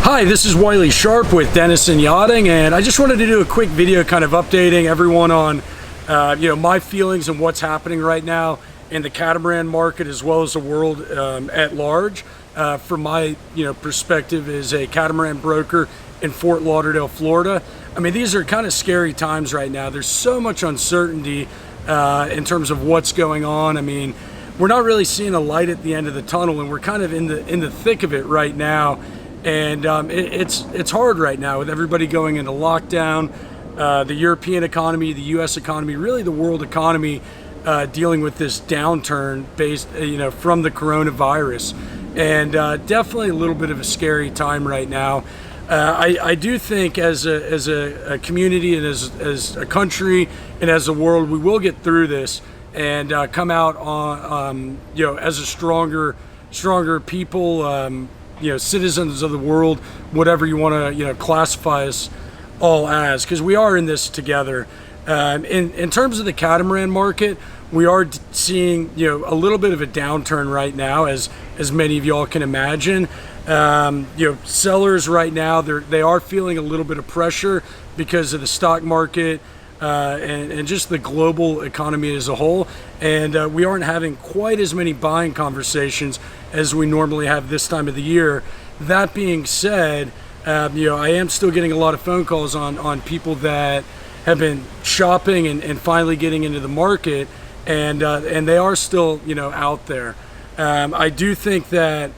Hi, this is Wiley Sharp with Denison Yachting, and I just wanted to do a quick video kind of updating everyone on my feelings and what's happening right now in the catamaran market as well as the world at large. From my perspective as a catamaran broker in Fort Lauderdale, Florida. I mean, these are kind of scary times right now. There's so much uncertainty in terms of what's going on. I mean, we're not really seeing a light at the end of the tunnel, and we're kind of in the thick of it right now. And it's hard right now with everybody going into lockdown, the European economy, the U.S. economy, really the world economy dealing with this downturn based, from the coronavirus. And definitely a little bit of a scary time right now. I do think as a community and as a country and as a world, we will get through this and come out on, as a stronger people, citizens of the world, whatever you want to, classify us all as, because we are in this together. In terms of the catamaran market, we are seeing, a little bit of a downturn right now, as many of y'all can imagine. Sellers right now, they are feeling a little bit of pressure because of the stock market and just the global economy as a whole. And we aren't having quite as many buying conversations as we normally have this time of the year. That being said, I am still getting a lot of phone calls on people that have been shopping and finally getting into the market, and they are still, out there. I do think that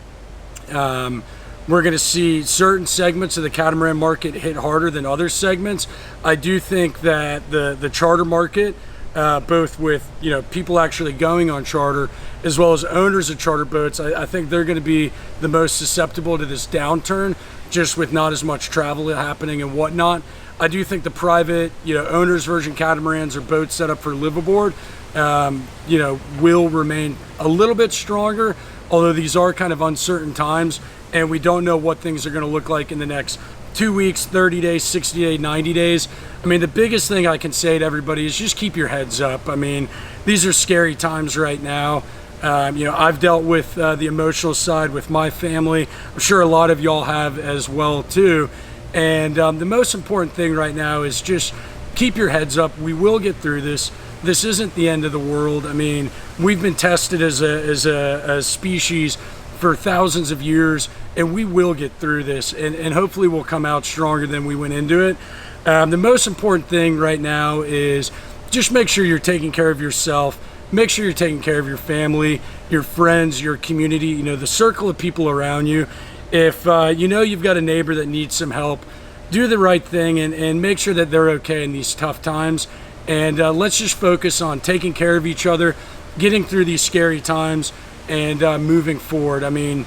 we're going to see certain segments of the catamaran market hit harder than other segments. I do think that the charter market, both with people actually going on charter as well as owners of charter boats, I think they're going to be the most susceptible to this downturn, just with not as much travel happening and whatnot. I do think the private, owners version catamarans or boats set up for live aboard, will remain a little bit stronger, although these are kind of uncertain times, and we don't know what things are going to look like in the next 2 weeks, 30 days, 60 days, 90 days. I mean, the biggest thing I can say to everybody is just keep your heads up. I mean, these are scary times right now. I've dealt with the emotional side with my family. I'm sure a lot of y'all have as well too. And the most important thing right now is just keep your heads up. We will get through this. This isn't the end of the world. I mean, we've been tested as a species for thousands of years, and we will get through this, and hopefully we'll come out stronger than we went into it. The most important thing right now is just make sure you're taking care of yourself. Make sure you're taking care of your family, your friends, your community, the circle of people around you. If you've got a neighbor that needs some help, do the right thing and make sure that they're okay in these tough times. And let's just focus on taking care of each other, getting through these scary times, and moving forward. I mean,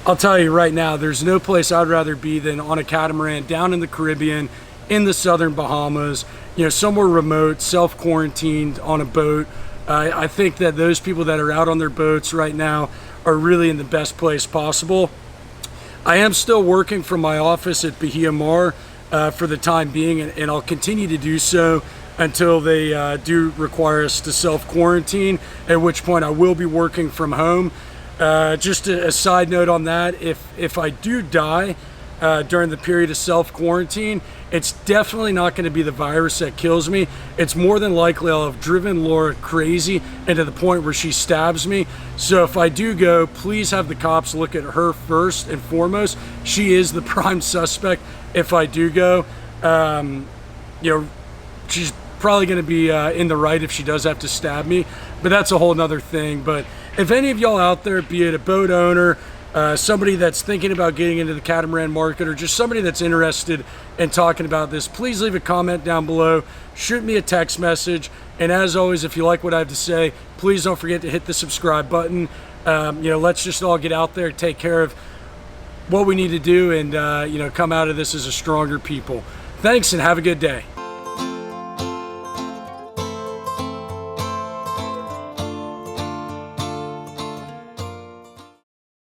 I'll tell you right now, there's no place I'd rather be than on a catamaran down in the Caribbean, in the southern Bahamas, somewhere remote, self-quarantined on a boat. I think that those people that are out on their boats right now are really in the best place possible. I am still working from my office at Bahia Mar for the time being, and I'll continue to do so until they do require us to self-quarantine, at which point I will be working from home. Just a side note on that, if I do die during the period of self-quarantine, it's definitely not going to be the virus that kills me. It's more than likely I'll have driven Laura crazy and to the point where she stabs me. So if I do go, please have the cops look at her first and foremost. She is the prime suspect if I do go. She's probably going to be in the right if she does have to stab me, but that's a whole nother thing. But if any of y'all out there, be it a boat owner, somebody that's thinking about getting into the catamaran market, or just somebody that's interested in talking about this, please leave a comment down below, shoot me a text message, and as always, if you like what I have to say, please don't forget to hit the subscribe button. Let's just all get out there, take care of what we need to do, and come out of this as a stronger people. Thanks, and have a good day.